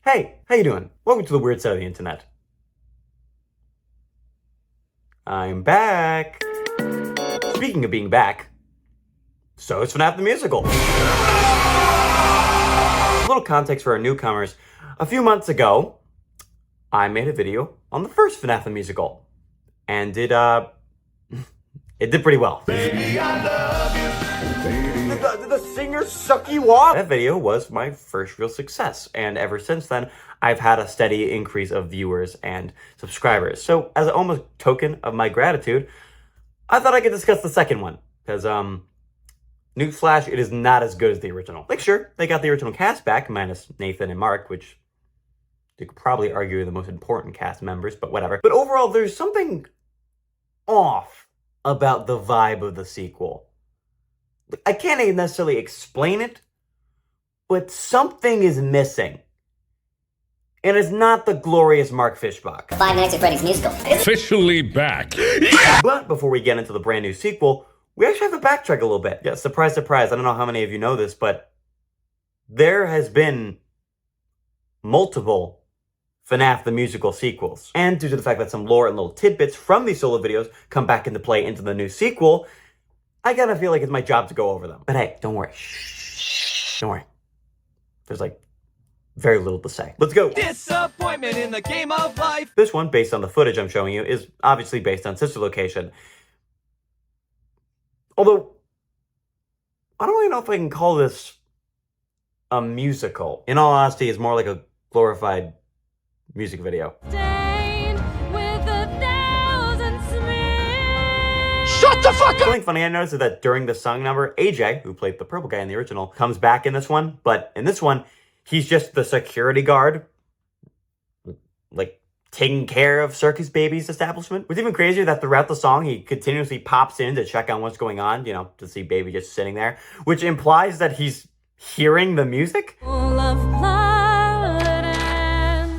Hey, how you doing? Welcome to the weird side of the internet. I'm back. Speaking of being back, so it's FNAF the Musical. A little context for our newcomers. A few months ago, I made a video on the first FNAF the Musical. And it did pretty well. Baby, I love you. Did the singer suck you off? That video was my first real success, and ever since then, I've had a steady increase of viewers and subscribers. So, as an almost token of my gratitude, I thought I could discuss the second one. Because, newsflash, it is not as good as the original. Like, sure, they got the original cast back, minus Nathan and Mark, which you could probably argue are the most important cast members, but whatever. But overall, there's something off about the vibe of the sequel. I can't even necessarily explain it, but something is missing. And it's not the glorious Mark Fishbach. 5 Minutes of Freddy's Musical. Officially back. But before we get into the brand new sequel, we actually have to backtrack a little bit. Yeah, surprise, surprise. I don't know how many of you know this, but there has been multiple FNAF the Musical sequels. And due to the fact that some lore and little tidbits from these solo videos come back into play into the new sequel, I kind of feel like it's my job to go over them. But hey, don't worry. Shh. Don't worry. There's like very little to say. Let's go. Disappointment in the game of life. This one, based on the footage I'm showing you, is obviously based on Sister Location. Although, I don't really know if I can call this a musical. In all honesty, it's more like a glorified music video. Shut the fuck up! Something funny I noticed is that during the song number, AJ, who played the purple guy in the original, comes back in this one, but in this one, he's just the security guard, like, taking care of Circus Baby's establishment. What's even crazier that throughout the song, he continuously pops in to check on what's going on, you know, to see Baby just sitting there, which implies that he's hearing the music. Full of blood and...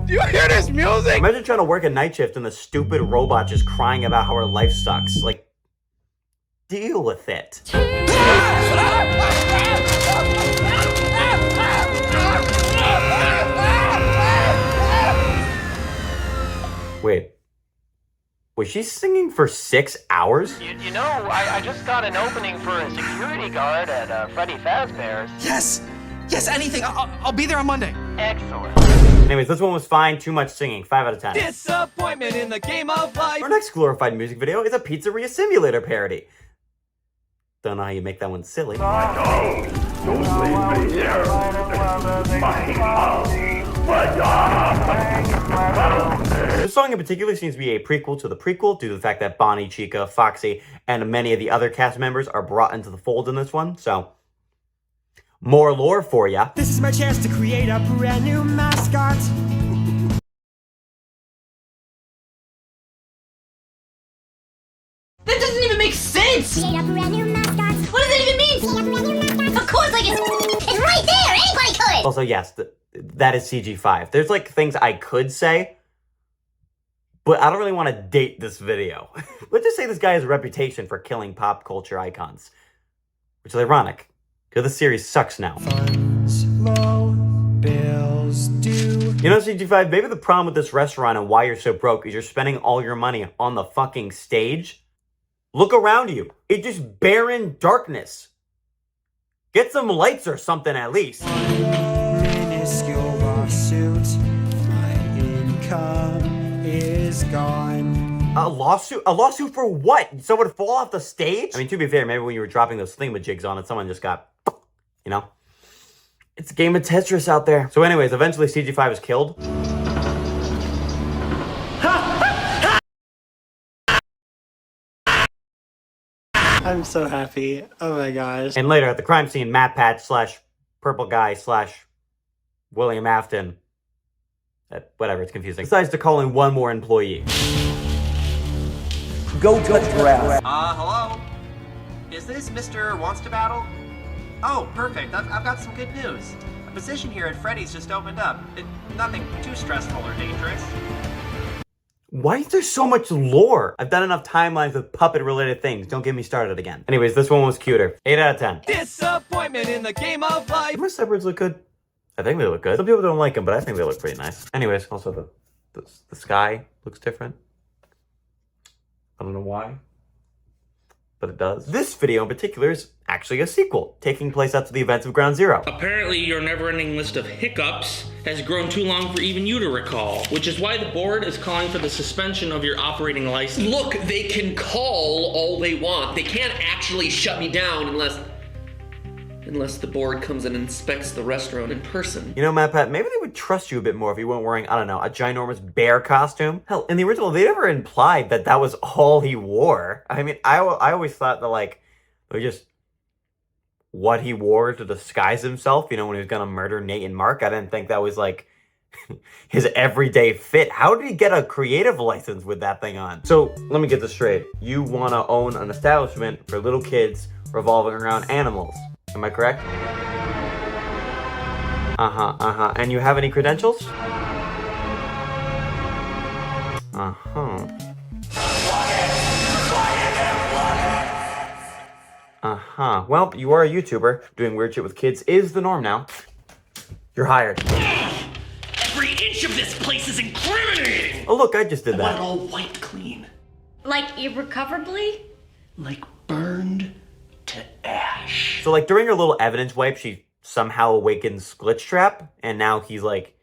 Do you hear this music? Imagine trying to work a night shift and the stupid robot just crying about how her life sucks. Like, deal with it. Wait. Was she singing for 6 hours? You know, I just got an opening for a security guard at Freddy Fazbear's. Yes! Yes, anything. I'll be there on Monday. Excellent. Anyways, this one was fine. Too much singing. 5 out of 10. Disappointment in the game of life. Our next glorified music video is a Pizzeria Simulator parody. Don't know how you make that one silly. Don't leave me here. This song in particular seems to be a prequel to the prequel due to the fact that Bonnie, Chica, Foxy, and many of the other cast members are brought into the fold in this one, so more lore for ya. This is my chance to create a brand new mascot. That doesn't even make sense! Create a brand new mascot. What does that even mean? Create a brand new mascot. Of course, like It's right there. Anybody could. Also, yes, that is CG5. There's like things I could say, but I don't really want to date this video. Let's just say this guy has a reputation for killing pop culture icons, which is ironic, because the series sucks now. Funds low, bills due. You know, CG5, maybe the problem with this restaurant and why you're so broke is you're spending all your money on the fucking stage. Look around you. It's just barren darkness. Get some lights or something at least. Minuscule lawsuit. My income is gone. A lawsuit? A lawsuit for what? Someone would fall off the stage? I mean, to be fair, maybe when you were dropping those thingamajigs on it, someone just got, you know? It's a game of Tetris out there. So anyways, eventually CG5 is killed. I'm so happy. Oh my gosh. And later at the crime scene, Matt Patch / Purple Guy / William Afton, whatever, it's confusing, decides to call in one more employee. Go touch grass. Hello? Is this Mr. Wants to Battle? Oh, perfect. I've got some good news. A position here at Freddy's just opened up. Nothing too stressful or dangerous. Why is there so much lore? I've done enough timelines with puppet-related things. Don't get me started again. Anyways, this one was cuter. 8 out of 10. Disappointment in the game of life. Do my Sephiroths look good? I think they look good. Some people don't like them, but I think they look pretty nice. Anyways, also the sky looks different. I don't know why, but it does. This video in particular is actually a sequel, taking place after the events of Ground Zero. Apparently, your never-ending list of hiccups has grown too long for even you to recall, which is why the board is calling for the suspension of your operating license. Look, they can call all they want. They can't actually shut me down unless the board comes and inspects the restaurant in person. You know, Matt Pat, maybe they would trust you a bit more if you weren't wearing, I don't know, a ginormous bear costume. Hell, in the original, they never implied that that was all he wore. I mean, I always thought that, like, it was just what he wore to disguise himself, you know, when he was gonna murder Nate and Mark. I didn't think that was, like, his everyday fit. How did he get a creative license with that thing on? So, let me get this straight. You want to own an establishment for little kids revolving around animals. Am I correct? And you have any credentials? Well, you are a YouTuber. Doing weird shit with kids is the norm now. You're hired. Every inch of this place is incriminating! Oh, look, I just did I want that. it all white clean. Like irrecoverably? Like burned to ash. So, like, during her little evidence wipe, she somehow awakens Glitchtrap, and now he's, like,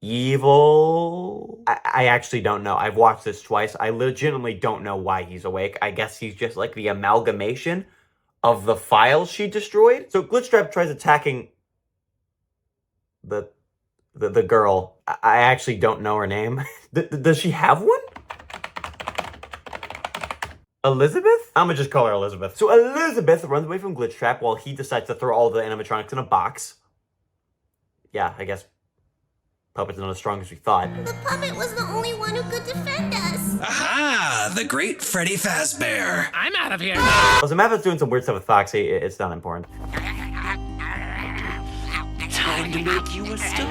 evil? I actually don't know. I've watched this twice. I legitimately don't know why he's awake. I guess he's just, like, the amalgamation of the files she destroyed. So, Glitchtrap tries attacking the girl. I actually don't know her name. Does she have one? Elizabeth? I'm gonna just call her Elizabeth. So Elizabeth runs away from Glitchtrap while he decides to throw all the animatronics in a box. Yeah, I guess puppet's not as strong as we thought. The puppet was the only one who could defend us. Aha! The great Freddy Fazbear. I'm out of here. Also, Mappa's doing some weird stuff with Foxy. It's not important. Time to make you a star.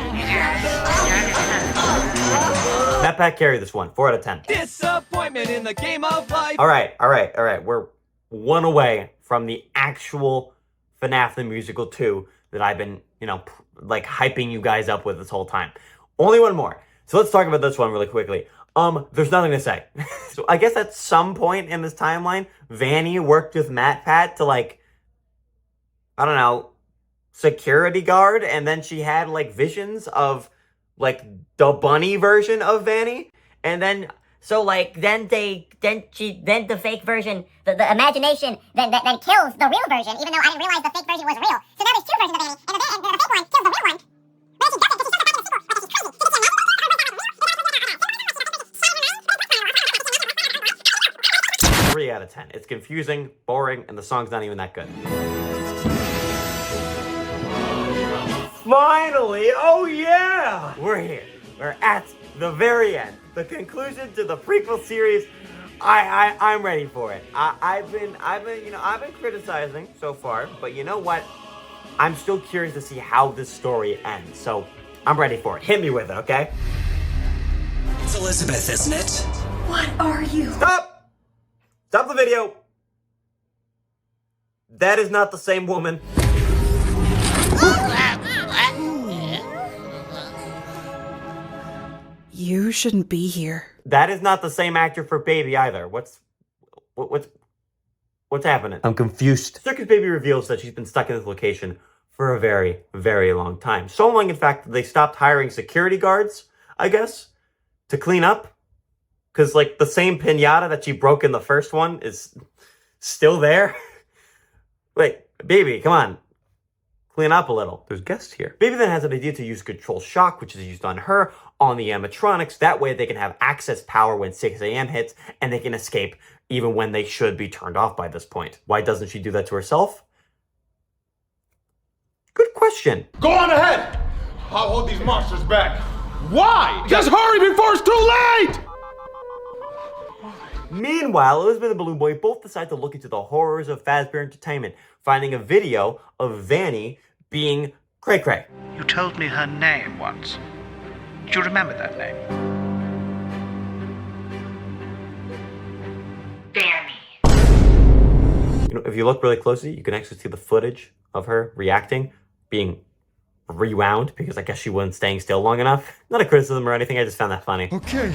Mappat carried this one. 4 out of 10. Disappointment in the game of life. All right. We're one away from the actual FNAF the Musical 2 that I've been, you know, like hyping you guys up with this whole time. Only one more. So let's talk about this one really quickly. There's nothing to say. So I guess at some point in this timeline, Vanny worked with MatPat to, like, I don't know, security guard, and then she had, like, visions of, like, the bunny version of Vanny, and then So like then the fake version, the imagination then kills the real version, even though I didn't realize the fake version was real. So now there's two versions of Annie, and the fake one kills the real one. But she doesn't, because she's still back in the sequel, but she's crazy. 3 out of 10. It's confusing, boring, and the song's not even that good. Finally! Oh yeah! We're here. We're at the very end. The conclusion to the prequel series. I'm ready for it. I've been criticizing so far, but you know what? I'm still curious to see how this story ends. So I'm ready for it. Hit me with it, okay? It's Elizabeth, isn't it? What are you? Stop! Stop the video. That is not the same woman. You shouldn't be here. That is not the same actor for Baby either. What's happening? I'm confused. Circus Baby reveals that she's been stuck in this location for a very, very long time. So long, in fact, that they stopped hiring security guards, I guess, to clean up. Because, like, the same piñata that she broke in the first one is still there. Wait, Baby, come on. Clean up a little. There's guests here. Baby then has an idea to use Control Shock, which is used on her, on the animatronics. That way they can have access power when 6 a.m. hits, and they can escape even when they should be turned off by this point. Why doesn't she do that to herself? Good question. Go on ahead! I'll hold these monsters back. Why? Just hurry before it's too late! Meanwhile, Elizabeth and Balloon Boy both decide to look into the horrors of Fazbear Entertainment, finding a video of Vanny being cray-cray. You told me her name once. Do you remember that name? if you look really closely, you can actually see the footage of her reacting, being rewound, because I guess she wasn't staying still long enough. Not a criticism or anything, I just found that funny. Okay,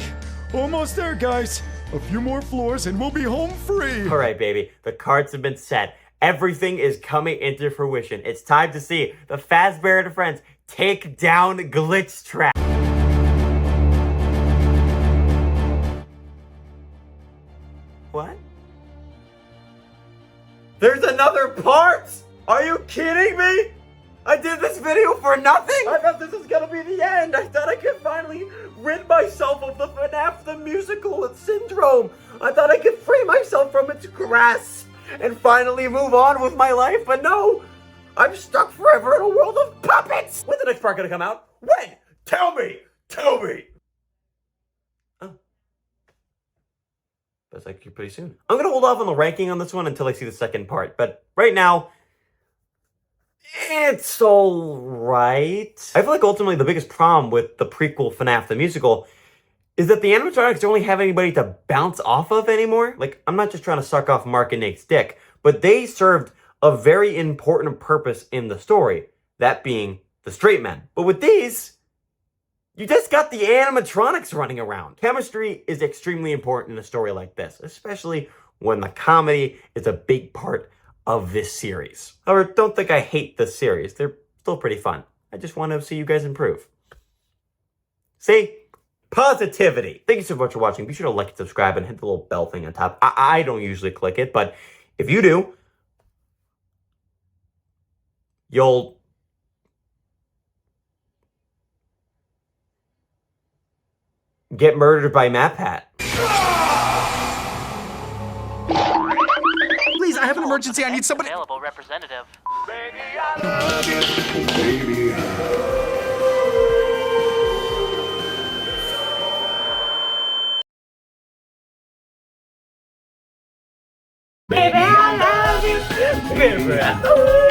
almost there, guys. A few more floors and we'll be home free. All right, baby, the cards have been set. Everything is coming into fruition. It's time to see the Fazbear and Friends take down Glitch Trap. What? There's another part? Are you kidding me? I did this video for nothing? I thought this was gonna be the end. I thought I could finally rid myself of the FNAF the Musical syndrome. I thought I could free myself from its grasp and finally move on with my life, but no! I'm stuck forever in a world of puppets! When's the next part gonna come out? When? Tell me! Tell me! Oh. That's actually pretty soon. I'm gonna hold off on the ranking on this one until I see the second part, but right now, it's alright. I feel like ultimately the biggest problem with the prequel FNAF the Musical is that the animatronics don't really have anybody to bounce off of anymore. Like, I'm not just trying to suck off Mark and Nate's dick, but they served a very important purpose in the story, that being the straight men. But with these, you just got the animatronics running around. Chemistry is extremely important in a story like this, especially when the comedy is a big part of this series. However, don't think I hate this series. They're still pretty fun. I just want to see you guys improve. See? Positivity. Thank you so much for watching. Be sure to like and subscribe and hit the little bell thing on top. I don't usually click it, but if you do, you'll get murdered by MatPat. Please, I have an emergency. I need somebody. Available representative. Baby, I love you. Baby, Baby, I love you. Baby,